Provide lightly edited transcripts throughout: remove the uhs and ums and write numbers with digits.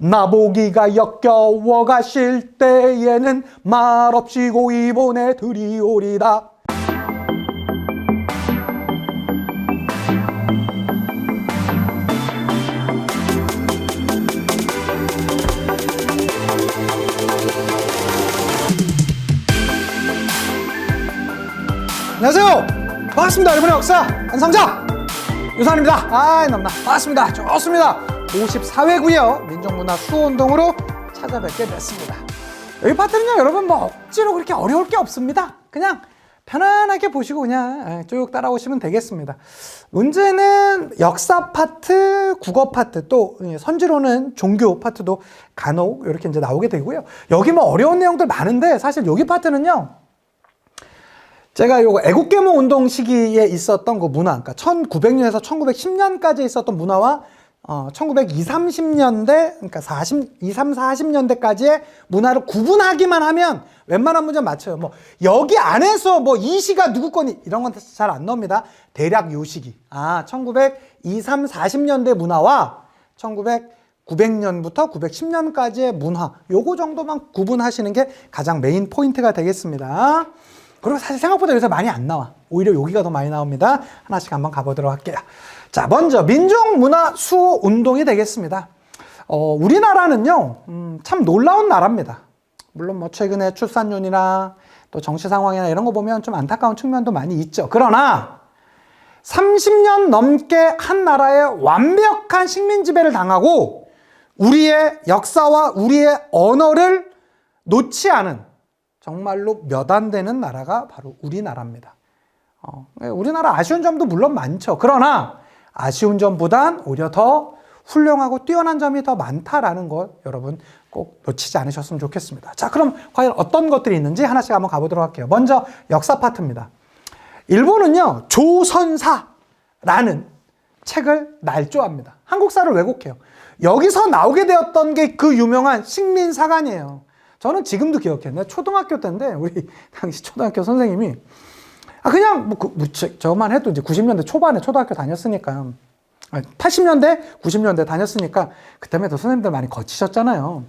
나보기가 역겨워 가실 때에는 말없이 고이 보내드리오리다. 안녕하세요. 반갑습니다. 일본의 역사 한상자 유산입니다. 넘나 반갑습니다. 좋습니다. 54회고요. 민족문화 수호운동으로 찾아뵙게 됐습니다. 여기 파트는요, 여러분 뭐 억지로 그렇게 어려울 게 없습니다. 그냥 편안하게 보시고 그냥 쭉 따라오시면 되겠습니다. 문제는 역사 파트, 국어 파트, 또 선지로는 종교 파트도 간혹 이렇게 이제 나오게 되고요. 여기 뭐 어려운 내용들 많은데 사실 여기 파트는요, 제가 요거 애국계몽 운동 시기에 있었던 그 문화, 그러니까 1900년에서 1910년까지 있었던 문화와 1920, 30년대, 그러니까 40년대까지의 문화를 구분하기만 하면 웬만한 문제 맞춰요. 뭐 여기 안에서 뭐 이 시가 누구 거니 이런 건 잘 안 나옵니다. 대략 요 시기. 1920, 40년대 문화와 900년부터 910년까지의 문화, 요거 정도만 구분하시는 게 가장 메인 포인트가 되겠습니다. 그리고 사실 생각보다 여기서 많이 안 나와. 오히려 여기가 더 많이 나옵니다. 하나씩 한번 가보도록 할게요. 자, 먼저 민족문화 수호 운동이 되겠습니다. 우리나라는요, 참 놀라운 나라입니다. 물론 뭐 최근에 출산율이나 또 정치 상황이나 이런 거 보면 좀 안타까운 측면도 많이 있죠. 그러나 30년 넘게 한 나라에 완벽한 식민 지배를 당하고 우리의 역사와 우리의 언어를 놓지 않은 정말로 몇 안 되는 나라가 바로 우리나라입니다. 우리나라 아쉬운 점도 물론 많죠. 그러나 아쉬운 점보단 오히려 더 훌륭하고 뛰어난 점이 더 많다라는 것 여러분 꼭 놓치지 않으셨으면 좋겠습니다. 자, 그럼 과연 어떤 것들이 있는지 하나씩 한번 가보도록 할게요. 먼저 역사 파트입니다. 일본은요, 조선사라는 책을 날조합니다. 한국사를 왜곡해요. 여기서 나오게 되었던 게 그 유명한 식민사관이에요. 저는 지금도 기억해요. 내가 초등학교 때인데 우리 당시 초등학교 선생님이 그냥 저만 해도 이제 90년대 초반에 초등학교 다녔으니까 80년대, 90년대 다녔으니까 그때만 해도 선생님들 많이 거치셨잖아요.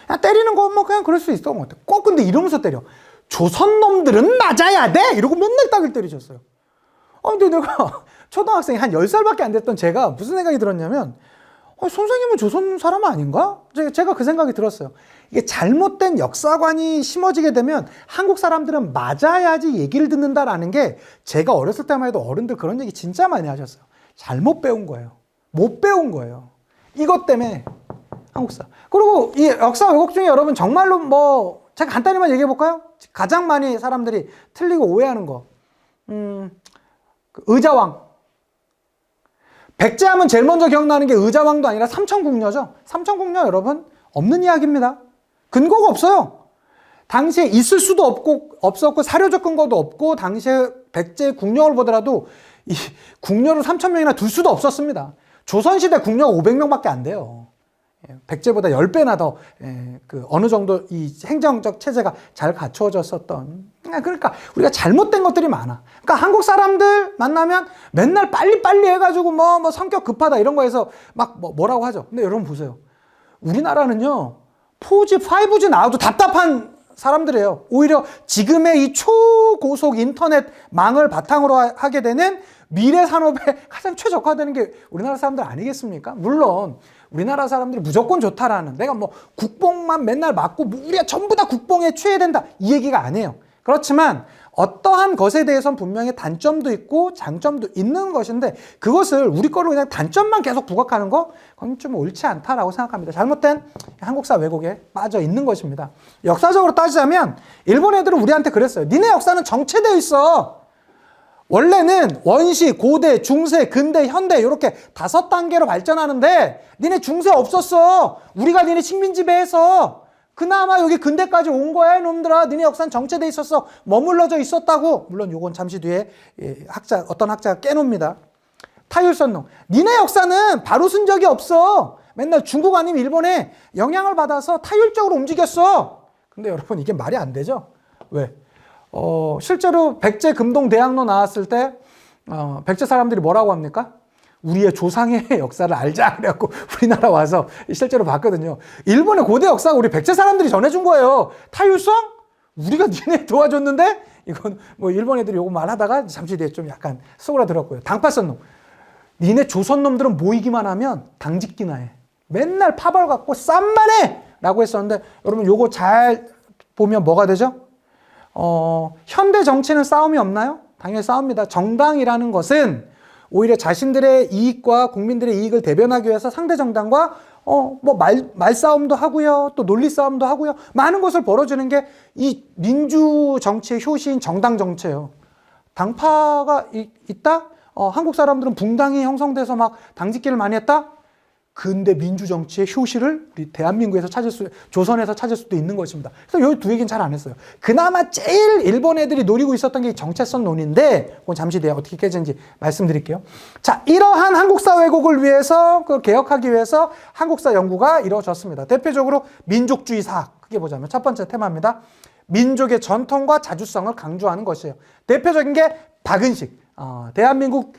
그냥 때리는 거 뭐 그냥 그럴 수 있어. 꼭 근데 이러면서 때려. 조선 놈들은 맞아야 돼! 이러고 맨날 딱을 때리셨어요. 근데 내가 초등학생이 한 10살밖에 안 됐던 제가 무슨 생각이 들었냐면 선생님은 조선 사람 아닌가? 제가 그 생각이 들었어요. 이게 잘못된 역사관이 심어지게 되면 한국 사람들은 맞아야지 얘기를 듣는다라는 게 제가 어렸을 때만 해도 어른들 그런 얘기 진짜 많이 하셨어요. 잘못 배운 거예요. 못 배운 거예요. 이것 때문에 한국사. 그리고 이 역사 왜곡 중에 여러분 정말로 뭐 제가 간단히만 얘기해 볼까요? 가장 많이 사람들이 틀리고 오해하는 거. 의자왕. 백제하면 제일 먼저 기억나는 게 의자왕도 아니라 삼천궁녀죠. 삼천궁녀 여러분 없는 이야기입니다. 근거가 없어요. 당시에 있을 수도 없었고 사료적 근거도 없고 당시에 백제 궁녀를 보더라도 이 궁녀를 3,000명이나 둘 수도 없었습니다. 조선시대 궁녀가 500명밖에 안 돼요. 백제보다 10배나 더 어느 정도 이 행정적 체제가 잘 갖추어졌었던. 그러니까 우리가 잘못된 것들이 많아. 그러니까 한국 사람들 만나면 맨날 빨리빨리 해가지고 뭐 성격 급하다 이런 거에서 막 뭐라고 하죠. 근데 여러분 보세요. 우리나라는요 4G, 5G 나와도 답답한 사람들이에요. 오히려 지금의 이 초고속 인터넷 망을 바탕으로 하게 되는 미래 산업에 가장 최적화되는 게 우리나라 사람들 아니겠습니까? 물론 우리나라 사람들이 무조건 좋다라는, 내가 뭐 국뽕만 맨날 맞고 우리가 전부 다 국뽕에 취해야 된다 이 얘기가 아니에요. 그렇지만 어떠한 것에 대해서는 분명히 단점도 있고 장점도 있는 것인데 그것을 우리 거로 그냥 단점만 계속 부각하는 거 그건 좀 옳지 않다라고 생각합니다. 잘못된 한국사 왜곡에 빠져 있는 것입니다. 역사적으로 따지자면 일본 애들은 우리한테 그랬어요. 니네 역사는 정체되어 있어. 원래는 원시, 고대, 중세, 근대, 현대 이렇게 5단계로 발전하는데 니네 중세 없었어. 우리가 니네 식민 지배해서 그나마 여기 근대까지 온 거야 이놈들아. 니네 역사는 정체돼 있었어. 머물러져 있었다고. 물론 요건 잠시 뒤에 어떤 학자가 깨놉니다. 타율선농. 니네 역사는 바로 쓴 적이 없어. 맨날 중국 아니면 일본에 영향을 받아서 타율적으로 움직였어. 근데 여러분 이게 말이 안 되죠. 왜? 실제로 백제 금동 대학로 나왔을 때 백제 사람들이 뭐라고 합니까? 우리의 조상의 역사를 알자 그래갖고 우리나라 와서 실제로 봤거든요. 일본의 고대 역사가 우리 백제 사람들이 전해준 거예요. 타율성? 우리가 니네 도와줬는데? 이건 뭐 일본 애들이 요거 말하다가 잠시 뒤에 좀 약간 속으로들었고요. 당파선 놈. 니네 조선 놈들은 모이기만 하면 당짓기나 해. 맨날 파벌 갖고 쌈만 해! 라고 했었는데 여러분 요거 잘 보면 뭐가 되죠? 현대 정치는 싸움이 없나요? 당연히 싸웁니다. 정당이라는 것은 오히려 자신들의 이익과 국민들의 이익을 대변하기 위해서 상대 정당과 말싸움도 하고요. 또 논리 싸움도 하고요. 많은 것을 벌어주는 게 이 민주 정치의 효시인 정당 정치예요. 당파가 있다? 한국 사람들은 붕당이 형성돼서 막 당짓기를 많이 했다? 근데 민주 정치의 효시를 우리 대한민국에서 조선에서 찾을 수도 있는 것입니다. 그래서 여기 두 얘기는 잘 안 했어요. 그나마 제일 일본 애들이 노리고 있었던 게 정체성 논인데, 그건 잠시 뒤에 어떻게 깨지는지 말씀드릴게요. 자, 이러한 한국사 왜곡을 위해서, 그 개혁하기 위해서 한국사 연구가 이루어졌습니다. 대표적으로 민족주의 사학, 크게 보자면 첫 번째 테마입니다. 민족의 전통과 자주성을 강조하는 것이에요. 대표적인 게 박은식, 대한민국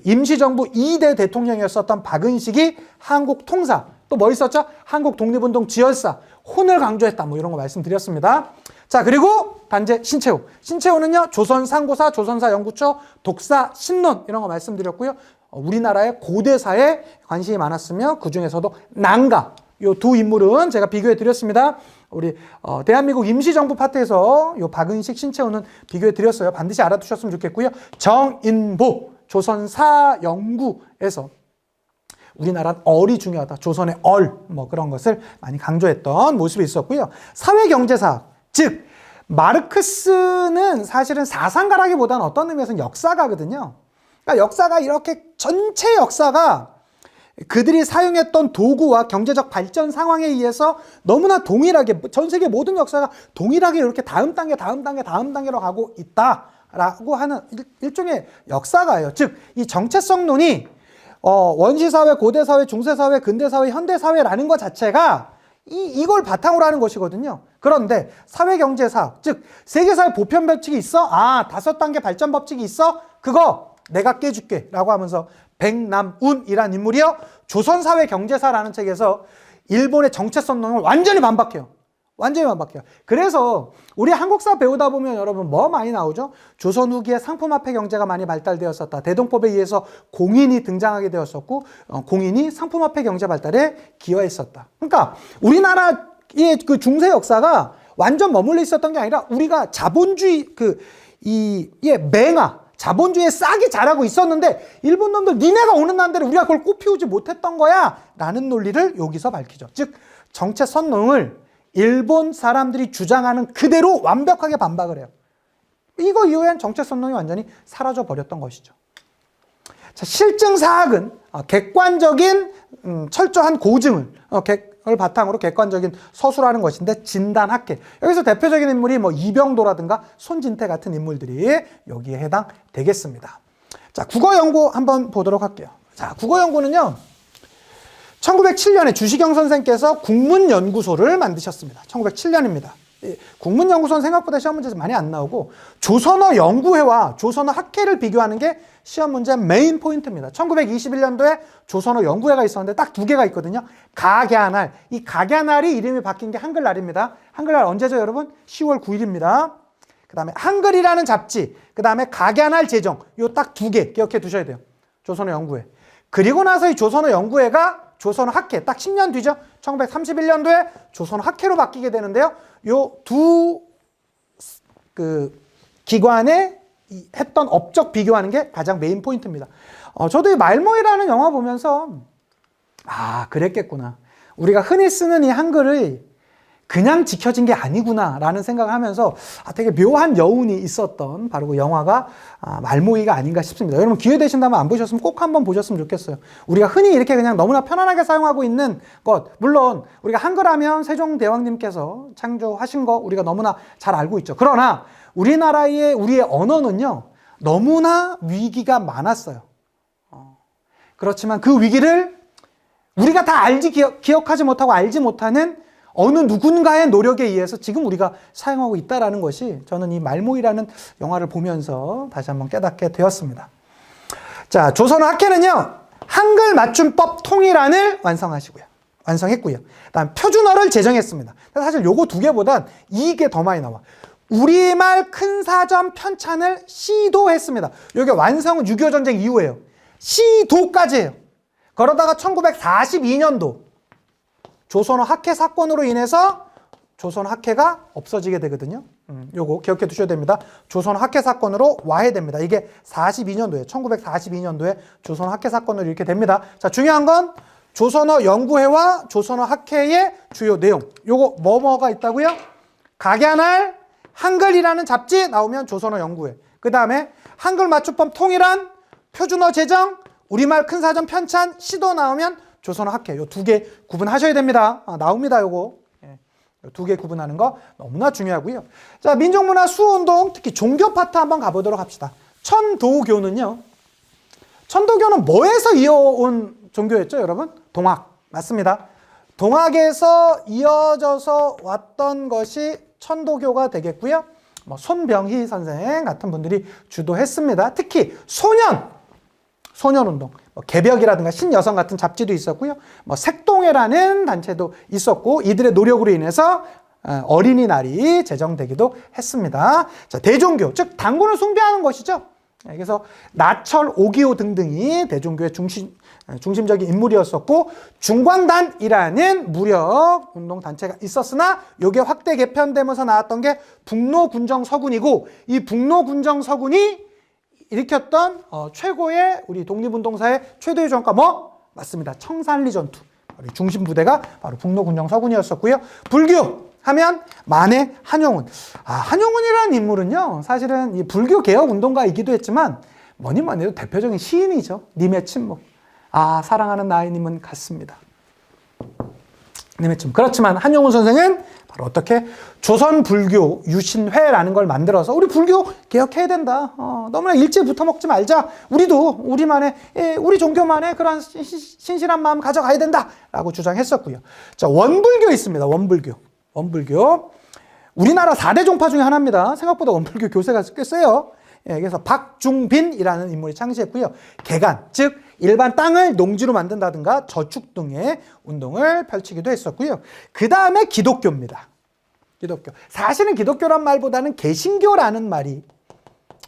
임시정부 2대 대통령이었었던 박은식이 한국 통사, 또 뭐 있었죠? 한국 독립운동 지열사, 혼을 강조했다. 뭐 이런 거 말씀드렸습니다. 자, 그리고 단재 신채호. 신채호는요, 조선 상고사, 조선사 연구처, 독사, 신론, 이런 거 말씀드렸고요. 우리나라의 고대사에 관심이 많았으며, 그 중에서도 난가. 요 두 인물은 제가 비교해 드렸습니다. 우리 대한민국 임시정부 파트에서 요 박은식, 신채호는 비교해 드렸어요. 반드시 알아두셨으면 좋겠고요. 정인보. 조선사연구에서 우리나라는 얼이 중요하다. 조선의 뭐 그런 것을 많이 강조했던 모습이 있었고요. 사회경제사학, 즉 마르크스는 사실은 사상가라기보다는 어떤 의미에서는 역사가거든요. 그러니까 역사가 이렇게 전체 역사가 그들이 사용했던 도구와 경제적 발전 상황에 의해서 너무나 동일하게 전 세계 모든 역사가 동일하게 이렇게 다음 단계로 가고 있다라고 하는 일종의 역사가예요. 즉, 이 정체성론이 원시사회, 고대사회, 중세사회, 근대사회, 현대사회라는 것 자체가 이걸 바탕으로 하는 것이거든요. 그런데 사회경제사학, 즉 세계사회 보편 법칙이 있어? 5단계 발전 법칙이 있어? 그거 내가 깨줄게 라고 하면서 백남운이라는 인물이요, 조선사회 경제사라는 책에서 일본의 정체성론을 완전히 반박해요. 그래서 우리 한국사 배우다 보면 여러분 뭐 많이 나오죠? 조선 후기에 상품화폐 경제가 많이 발달되었었다. 대동법에 의해서 공인이 등장하게 되었었고, 공인이 상품화폐 경제 발달에 기여했었다. 그러니까 우리나라의 그 중세 역사가 완전 머물러 있었던 게 아니라 우리가 자본주의 맹아, 자본주의에 싹이 자라고 있었는데 일본 놈들 니네가 오는 난데를 우리가 그걸 꽃피우지 못했던 거야 라는 논리를 여기서 밝히죠. 즉 정체성론을 일본 사람들이 주장하는 그대로 완벽하게 반박을 해요. 이거 이후엔 정체성론이 완전히 사라져 버렸던 것이죠. 자, 실증사학은 객관적인 철저한 고증을 바탕으로 객관적인 서술하는 것인데, 진단학계, 여기서 대표적인 인물이 뭐 이병도라든가 손진태 같은 인물들이 여기에 해당되겠습니다. 자, 국어 연구 한번 보도록 할게요. 자, 국어 연구는요, 1907년에 주시경 선생께서 국문연구소를 만드셨습니다. 1907년입니다. 국문연구소는 생각보다 시험 문제에서 많이 안 나오고, 조선어 연구회와 조선어 학회를 비교하는 게 시험 문제 메인 포인트입니다. 1921년도에 조선어 연구회가 있었는데 딱 2개가 있거든요. 각야날. 이 각야날이 이름이 바뀐 게 한글날입니다. 한글날 언제죠, 여러분? 10월 9일입니다. 그 다음에 한글이라는 잡지, 그 다음에 각야날 제정, 요 딱 2개 기억해 두셔야 돼요. 조선어 연구회. 그리고 나서 이 조선어 연구회가 조선어 학회, 딱 10년 뒤죠. 1931년도에 조선어 학회로 바뀌게 되는데요. 요 두 기관에 했던 업적 비교하는 게 가장 메인 포인트입니다. 저도 이 말모이라는 영화 보면서 그랬겠구나. 우리가 흔히 쓰는 이 한글을 그냥 지켜진 게 아니구나 라는 생각을 하면서 되게 묘한 여운이 있었던 바로 그 영화가 말모이가 아닌가 싶습니다. 여러분 기회 되신다면 안 보셨으면 꼭 한번 보셨으면 좋겠어요. 우리가 흔히 이렇게 그냥 너무나 편안하게 사용하고 있는 것, 물론 우리가 한글 하면 세종대왕님께서 창조하신 거 우리가 너무나 잘 알고 있죠. 그러나 우리나라의 우리의 언어는요, 너무나 위기가 많았어요. 그렇지만 그 위기를 우리가 다 기억하지 못하고 알지 못하는 어느 누군가의 노력에 의해서 지금 우리가 사용하고 있다는 것이 저는 이 말모이라는 영화를 보면서 다시 한번 깨닫게 되었습니다. 자, 조선어 학회는요, 한글 맞춤법 통일안을 완성했고요. 그다음 표준어를 제정했습니다. 사실 요거 두 개보단 이게 더 많이 나와. 우리말 큰사전 편찬을 시도했습니다. 이게 완성은 6.25 전쟁 이후예요. 시도까지 해요. 그러다가 1942년도 조선어 학회 사건으로 인해서 조선어 학회가 없어지게 되거든요. 요거 기억해 두셔야 됩니다. 조선어 학회 사건으로 와해됩니다. 이게 42년도에 1942년도에 조선어 학회 사건으로 이렇게 됩니다. 자, 중요한 건 조선어 연구회와 조선어 학회의 주요 내용. 요거 뭐가 있다고요? 각야날 한글이라는 잡지 나오면 조선어 연구회. 그 다음에 한글 맞춤법 통일안, 표준어 제정, 우리말 큰사전 편찬, 시도 나오면 조선어 학회. 요 두 개 구분하셔야 됩니다. 나옵니다, 요거. 두 개 구분하는 거 너무나 중요하고요. 자, 민족문화 수호운동, 특히 종교 파트 한번 가보도록 합시다. 천도교는요. 천도교는 뭐에서 이어온 종교였죠, 여러분? 동학. 맞습니다. 동학에서 이어져서 왔던 것이 천도교가 되겠고요. 손병희 선생 같은 분들이 주도했습니다. 특히 소년운동, 개벽이라든가 신여성 같은 잡지도 있었고요. 색동회라는 단체도 있었고 이들의 노력으로 인해서 어린이날이 제정되기도 했습니다. 자, 대종교, 즉 당군을 숭배하는 것이죠. 그래서 나철, 오기호 등등이 대종교의 중심적인 인물이었었고 중광단이라는 무력 운동 단체가 있었으나 이게 확대 개편되면서 나왔던 게 북로군정서군이고 이 북로군정서군이 일으켰던 최고의 우리 독립운동사의 최대의 전과 맞습니다. 청산리 전투. 중심 부대가 바로 북로군정서군이었었고요. 불교 하면 만해 한용운. 한용운이라는 인물은요, 사실은 이 불교 개혁 운동가이기도 했지만 뭐니 해도 대표적인 시인이죠. 님의 침묵. 사랑하는 나이님은 같습니다. 님의 침묵. 그렇지만 한용운 선생은 바로 어떻게 조선 불교 유신회라는 걸 만들어서 우리 불교 개혁해야 된다. 너무나 일찍 붙어먹지 말자. 우리도 우리 종교만의 그런 신실한 마음 가져가야 된다라고 주장했었고요. 자, 원불교 있습니다. 원불교. 우리나라 4대 종파 중에 하나입니다. 생각보다 원불교 교세가 꽤 세요. 그래서 박중빈이라는 인물이 창시했고요. 개간, 즉 일반 땅을 농지로 만든다든가 저축 등의 운동을 펼치기도 했었고요. 그 다음에 기독교입니다. 기독교. 사실은 기독교란 말보다는 개신교라는 말이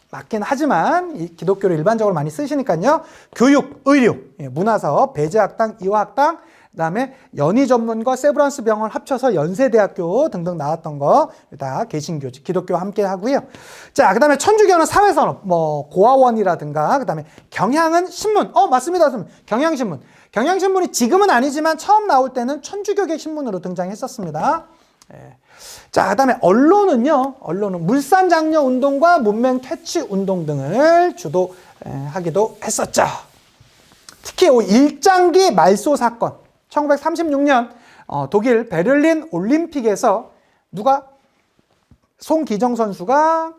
맞긴 하지만 이 기독교를 일반적으로 많이 쓰시니까요. 교육, 의료, 문화사업, 배재학당, 이화학당, 그 다음에 연희전문과 세브란스 병원 합쳐서 연세대학교 등등 나왔던 거 다 개신교, 기독교와 함께 하고요. 자, 그 다음에 천주교는 사회산업, 고아원이라든가, 그 다음에 경향은 신문. 맞습니다. 경향신문. 경향신문이 지금은 아니지만 처음 나올 때는 천주교계 신문으로 등장했었습니다. 자, 그 다음에 언론은 물산장려운동과 문맹퇴치운동 등을 주도하기도 했었죠. 특히 일장기 말소 사건, 1936년 독일 베를린 올림픽에서 송기정 선수가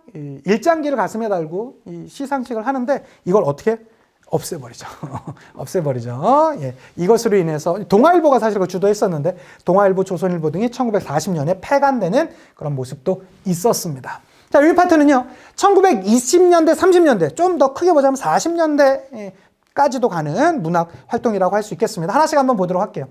일장기를 가슴에 달고 이 시상식을 하는데 이걸 어떻게 없애버리죠. 이것으로 인해서 동아일보가 사실 그걸 주도했었는데 동아일보, 조선일보 등이 1940년에 폐간되는 그런 모습도 있었습니다. 자, 이 파트는요. 1920년대, 30년대 좀 더 크게 보자면 40년대까지도 가는 문학 활동이라고 할 수 있겠습니다. 하나씩 한번 보도록 할게요.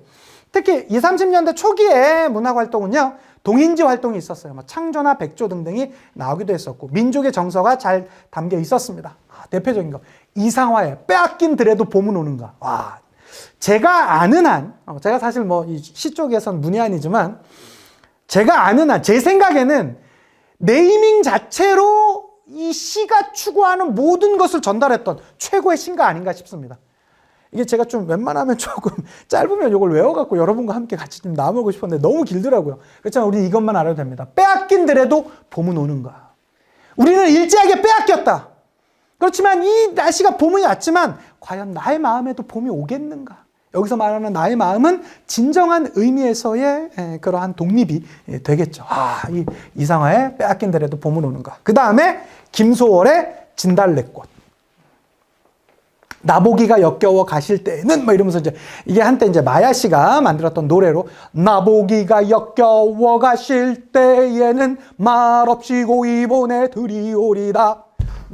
특히 20, 30년대 초기에 문학 활동은요. 동인지 활동이 있었어요. 창조나 백조 등등이 나오기도 했었고 민족의 정서가 잘 담겨 있었습니다. 대표적인 거 이상화의 빼앗긴 들에도 봄은 오는가. 제가 아는 한, 제가 사실 이 시 쪽에선 문외한이지만 제가 아는 한, 제 생각에는 네이밍 자체로 이 시가 추구하는 모든 것을 전달했던 최고의 시가 아닌가 싶습니다. 이게 제가 좀 웬만하면 조금 짧으면 이걸 외워갖고 여러분과 함께 같이 좀 나누고 싶었는데 너무 길더라고요. 그렇지만 우리 이것만 알아도 됩니다. 빼앗긴 들에도 봄은 오는가. 우리는 일제하게 빼앗겼다. 그렇지만 이 날씨가 봄이 왔지만 과연 나의 마음에도 봄이 오겠는가. 여기서 말하는 나의 마음은 진정한 의미에서의 그러한 독립이 되겠죠. 이 이상화의 빼앗긴 들에도 봄은 오는가. 그 다음에 김소월의 진달래꽃. 나보기가 역겨워 가실 때에는 이러면서 이게 한때 마야 씨가 만들었던 노래로 나보기가 역겨워 가실 때에는 말없이 고이 보내 드리오리다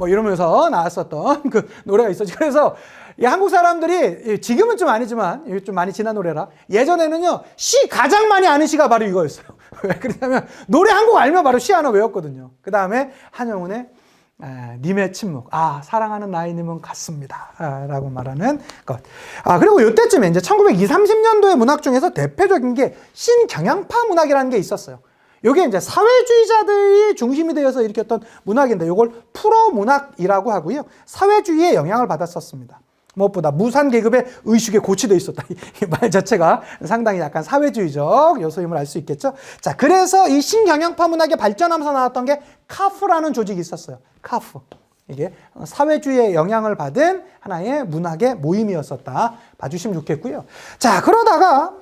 이러면서 나왔었던 그 노래가 있었지. 그래서 이 한국 사람들이 지금은 좀 아니지만 이게 좀 많이 지난 노래라. 예전에는요 시 가장 많이 아는 시가 바로 이거였어요. 왜 그러냐면 노래 한 곡 알면 바로 시 하나 외웠거든요. 그 다음에 한영훈의 님의 침묵. 사랑하는 나이님은 같습니다. 라고 말하는 것. 그리고 이때쯤에 이제 1920, 30년도의 문학 중에서 대표적인 게 신경향파 문학이라는 게 있었어요. 이게 이제 사회주의자들이 중심이 되어서 일으켰던 문학인데 이걸 프로 문학이라고 하고요. 사회주의의 영향을 받았었습니다. 무엇보다 무산 계급의 의식에 고취되어 있었다. 이 말 자체가 상당히 약간 사회주의적 요소임을 알 수 있겠죠. 자, 그래서 이 신경향파 문학의 발전하면서 나왔던 게 카프라는 조직이 있었어요. 카프. 이게 사회주의의 영향을 받은 하나의 문학의 모임이었었다. 봐주시면 좋겠고요. 자, 그러다가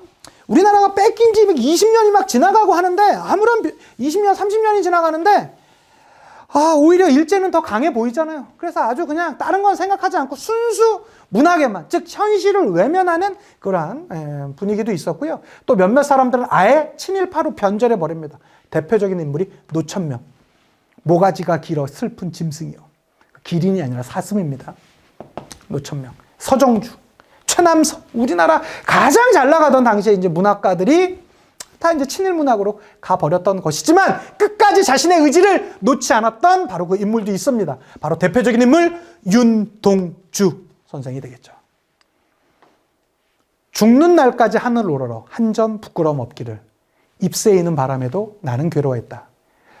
우리나라가 뺏긴 지 20년이 막 지나가고 하는데 아무런 20년, 30년이 지나가는데 오히려 일제는 더 강해 보이잖아요. 그래서 아주 그냥 다른 건 생각하지 않고 순수 문학에만, 즉 현실을 외면하는 그러한 분위기도 있었고요. 또 몇몇 사람들은 아예 친일파로 변절해 버립니다. 대표적인 인물이 노천명. 모가지가 길어 슬픈 짐승이요. 기린이 아니라 사슴입니다. 노천명. 서정주, 최남석, 우리나라 가장 잘 나가던 당시에 이제 문학가들이 다 이제 친일 문학으로 가버렸던 것이지만 끝까지 자신의 의지를 놓지 않았던 바로 그 인물도 있습니다. 바로 대표적인 인물 윤동주 선생이 되겠죠. 죽는 날까지 하늘 우러러 한 점 부끄러움 없기를 잎새에 있는 바람에도 나는 괴로워했다.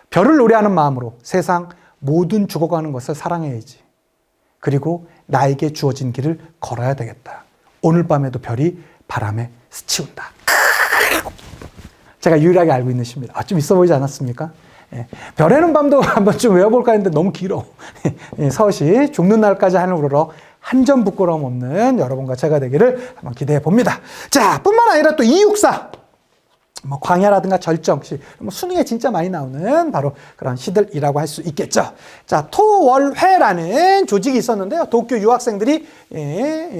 별을 노래하는 마음으로 세상 모든 죽어가는 것을 사랑해야지. 그리고 나에게 주어진 길을 걸어야 되겠다. 오늘 밤에도 별이 바람에 스치운다. 제가 유일하게 알고 있는 시입니다. 좀 있어 보이지 않았습니까? 별에는 밤도 한번 좀 외워볼까 했는데 너무 길어. 서시 죽는 날까지 하늘 우러러 한 점 부끄러움 없는 여러분과 제가 되기를 한번 기대해 봅니다. 자, 뿐만 아니라 또 264. 광야라든가 절정시, 수능에 진짜 많이 나오는 바로 그런 시들이라고 할 수 있겠죠. 자, 토월회라는 조직이 있었는데요. 도쿄 유학생들이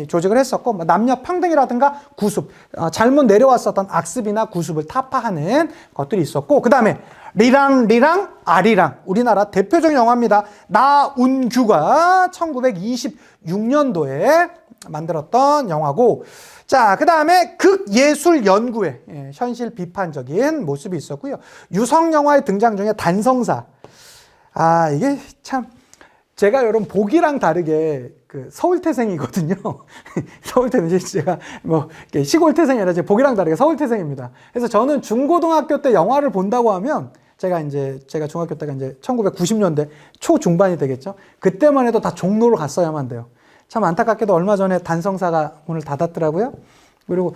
조직을 했었고, 남녀 평등이라든가 구습, 잘못 내려왔었던 악습이나 구습을 타파하는 것들이 있었고, 그 다음에 리랑 아리랑, 우리나라 대표적인 영화입니다. 나운규가 1926년도에 만들었던 영화고, 자, 그 다음에 극예술연구회, 현실 비판적인 모습이 있었고요. 유성영화의 등장 중에 단성사. 이게 참, 제가 여러분 보기랑 다르게 그 서울태생이거든요. 서울태생, 제가 시골태생이 아니라 보기랑 다르게 서울태생입니다. 그래서 저는 중고등학교 때 영화를 본다고 하면 제가 중학교 때가 이제 1990년대 초중반이 되겠죠. 그때만 해도 다 종로로 갔어야만 돼요. 참 안타깝게도 얼마 전에 단성사가 문을 닫았더라고요. 그리고,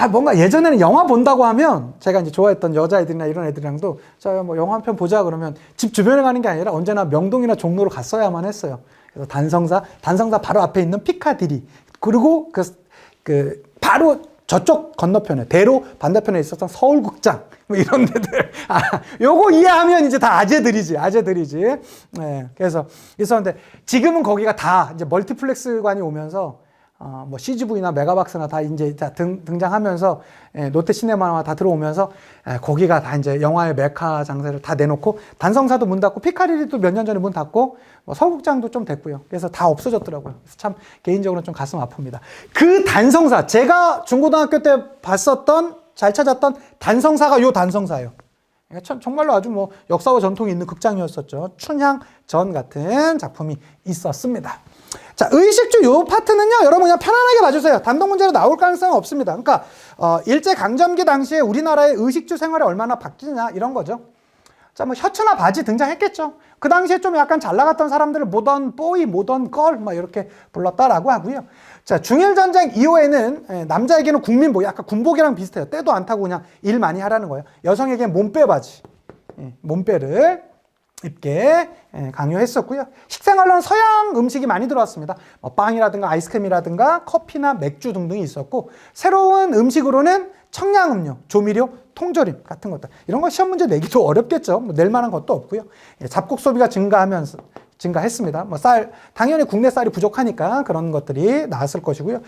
뭔가 예전에는 영화 본다고 하면 제가 이제 좋아했던 여자애들이나 이런 애들이랑도 영화 한 편 보자 그러면 집 주변에 가는 게 아니라 언제나 명동이나 종로로 갔어야만 했어요. 그래서 단성사 바로 앞에 있는 피카디리. 그리고 바로 저쪽 건너편에, 대로 반대편에 있었던 서울극장. 이런 데들. 요거 이해하면 이제 다 아재들이지. 네. 그래서 있었는데, 지금은 거기가 다 이제 멀티플렉스관이 오면서, CGV나 메가박스나 다 이제 등장하면서, 롯데시네마나 다 들어오면서, 거기가 다 이제 영화의 메카 장세를 다 내놓고, 단성사도 문 닫고, 피카리리도 몇 년 전에 문 닫고, 서울극장도 좀 됐고요. 그래서 다 없어졌더라고요. 그래서 참 개인적으로 좀 가슴 아픕니다. 그 단성사, 제가 중고등학교 때 잘 찾았던 단성사가 요 단성사예요. 정말로 아주 역사와 전통이 있는 극장이었었죠. 춘향전 같은 작품이 있었습니다. 자, 의식주 요 파트는요, 여러분 그냥 편안하게 봐주세요. 단독 문제로 나올 가능성은 없습니다. 그러니까, 일제강점기 당시에 우리나라의 의식주 생활이 얼마나 바뀌느냐, 이런 거죠. 자, 셔츠나 바지 등장했겠죠. 그 당시에 좀 약간 잘 나갔던 사람들을 모던 보이, 모던 걸, 이렇게 불렀다라고 하고요. 자, 중일전쟁 이후에는 남자에게는 국민복, 약간 군복이랑 비슷해요. 때도 안 타고 그냥 일 많이 하라는 거예요. 여성에게는 몸빼 바지, 몸빼를 입게 강요했었고요. 식생활로는 서양 음식이 많이 들어왔습니다. 빵이라든가 아이스크림이라든가 커피나 맥주 등등이 있었고, 새로운 음식으로는 청량음료, 조미료, 통조림 같은 것들. 이런 거 시험 문제 내기도 어렵겠죠. 낼 만한 것도 없고요. 잡곡 소비가 증가했습니다. 당연히 국내 쌀이 부족하니까 그런 것들이 나왔을 것이고요.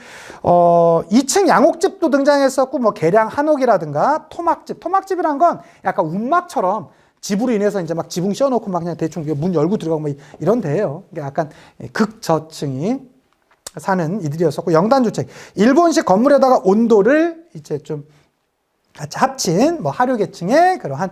2층 양옥집도 등장했었고, 계량 한옥이라든가 토막집이란 건 약간 운막처럼 집으로 인해서 이제 막 지붕 씌워놓고 그냥 대충 문 열고 들어가고 이런 데예요. 약간 극저층이 사는 이들이었었고, 영단주택. 일본식 건물에다가 온도를 이제 좀 같이 합친 뭐 하류 계층의 그러한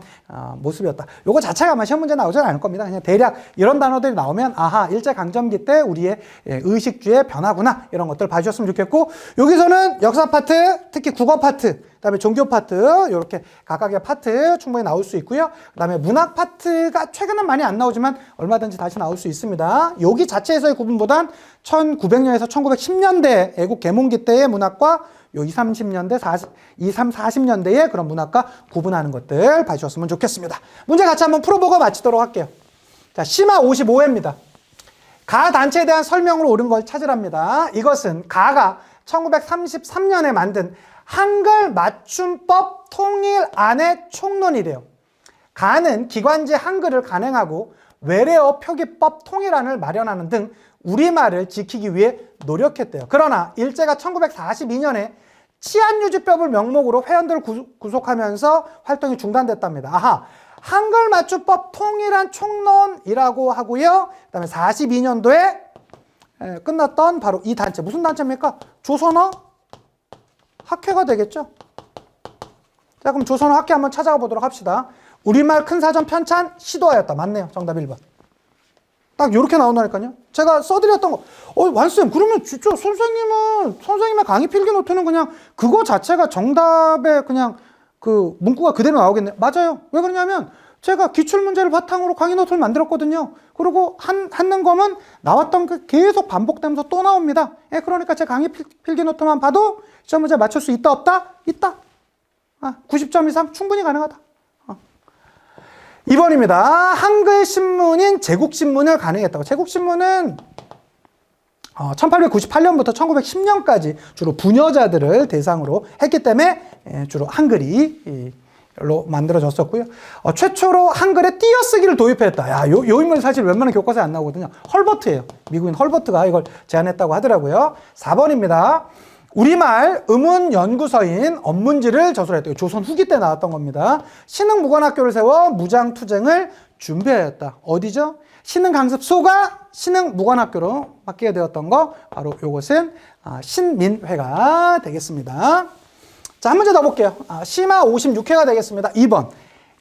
모습이었다. 요거 자체가 아마 시험 문제 나오진 않을 겁니다. 그냥 대략 이런 단어들이 나오면 아하, 일제강점기 때 우리의 의식주의 변화구나, 이런 것들 봐주셨으면 좋겠고, 여기서는 역사 파트, 특히 국어 파트, 그다음에 종교 파트, 이렇게 각각의 파트 충분히 나올 수 있고요. 그다음에 문학 파트가 최근은 많이 안 나오지만 얼마든지 다시 나올 수 있습니다. 여기 자체에서의 구분보단 1900년에서 1910년대 애국 개몽기 때의 문학과 요 20, 30년대, 40년대의 그런 문학과 구분하는 것들 봐주셨으면 좋겠습니다. 문제 같이 한번 풀어보고 마치도록 할게요. 자, 심화 55회입니다. 가 단체에 대한 설명으로 옳은 걸 찾으랍니다. 이것은 가가 1933년에 만든 한글 맞춤법 통일안의 총론이래요. 가는 기관지 한글을 간행하고 외래어 표기법 통일안을 마련하는 등 우리말을 지키기 위해 노력했대요. 그러나 일제가 1942년에 치안유지법을 명목으로 회원들을 구속하면서 활동이 중단됐답니다. 아하, 한글 맞춤법 통일안 총론이라고 하고요. 그다음에 42년도에 끝났던 바로 이 단체, 무슨 단체입니까? 조선어 학회가 되겠죠. 자, 그럼 조선어 학회 한번 찾아가 보도록 합시다. 우리말 큰사전 편찬 시도하였다. 맞네요. 정답 1번. 딱 이렇게 나온다니까요. 제가 써드렸던 거. 완쌤, 그러면 진짜 선생님의 강의 필기노트는 그냥 그거 자체가 정답에 그냥 그 문구가 그대로 나오겠네요. 맞아요. 왜 그러냐면 제가 기출문제를 바탕으로 강의 노트를 만들었거든요. 그리고 하는 거면 나왔던 그 계속 반복되면서 또 나옵니다. 그러니까 제 강의 필기노트만 봐도 시험 문제 맞출 수 있다, 없다? 있다. 90점 이상 충분히 가능하다. 2번입니다. 한글 신문인 제국신문을 간행했다고. 제국신문은 1898년부터 1910년까지 주로 부녀자들을 대상으로 했기 때문에 주로 한글로 만들어졌었고요. 최초로 한글에 띄어쓰기를 도입했다. 야, 요 인물 사실 웬만한 교과서에 안 나오거든요. 헐버트예요. 미국인 헐버트가 이걸 제안했다고 하더라고요. 4번입니다. 우리말 의문연구서인 언문지를 저술했대요. 조선 후기 때 나왔던 겁니다. 신흥무관학교를 세워 무장투쟁을 준비하였다. 어디죠? 신흥강습소가 신흥무관학교로 바뀌게 되었던 거, 바로 이것은 신민회가 되겠습니다. 자, 한 문제 더 볼게요. 심화 56회가 되겠습니다. 2번.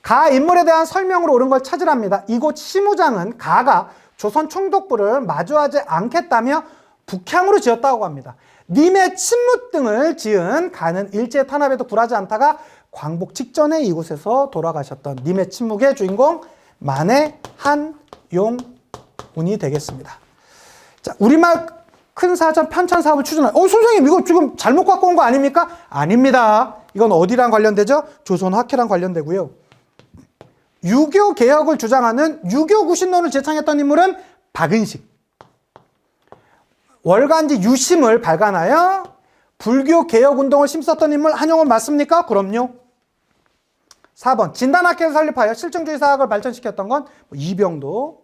가 인물에 대한 설명으로 옳은 걸 찾으랍니다. 이곳 시무장은 가가 조선 총독부를 마주하지 않겠다며 북향으로 지었다고 합니다. 님의 침묵 등을 지은 가는 일제 탄압에도 굴하지 않다가 광복 직전에 이곳에서 돌아가셨던 님의 침묵의 주인공 만해 한용운이 되겠습니다. 자, 우리말 큰 사전 편찬 사업을 추진할. 선생님, 이거 지금 잘못 갖고 온 거 아닙니까? 아닙니다. 이건 어디랑 관련되죠? 조선 학회랑 관련되고요. 유교 개혁을 주장하는 유교 구신론을 제창했던 인물은 박은식. 월간지 유심을 발간하여 불교 개혁 운동을 힘썼던 인물 한용운 맞습니까? 그럼요. 4번. 진단학회를 설립하여 실증주의 사학을 발전시켰던 건 이병도.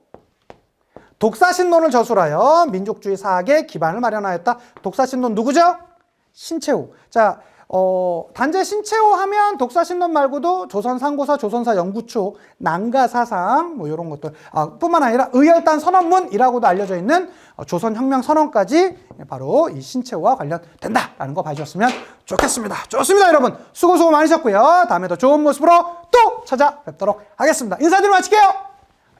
독사신론을 저술하여 민족주의 사학의 기반을 마련하였다. 독사신론 누구죠? 신채호. 자, 단재 신채호 하면 독사신론 말고도 조선상고사, 조선사 연구초, 난가사상 뭐 이런 것들 뿐만 아니라 의열단 선언문이라고도 알려져 있는 조선혁명 선언까지 바로 이 신채호와 관련된다라는 거 봐주셨으면 좋겠습니다. 좋습니다, 여러분. 수고 많으셨고요. 다음에도 좋은 모습으로 또 찾아뵙도록 하겠습니다. 인사드리고 마칠게요.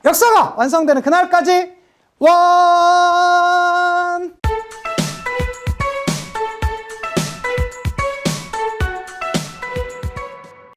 역사가 완성되는 그날까지 원!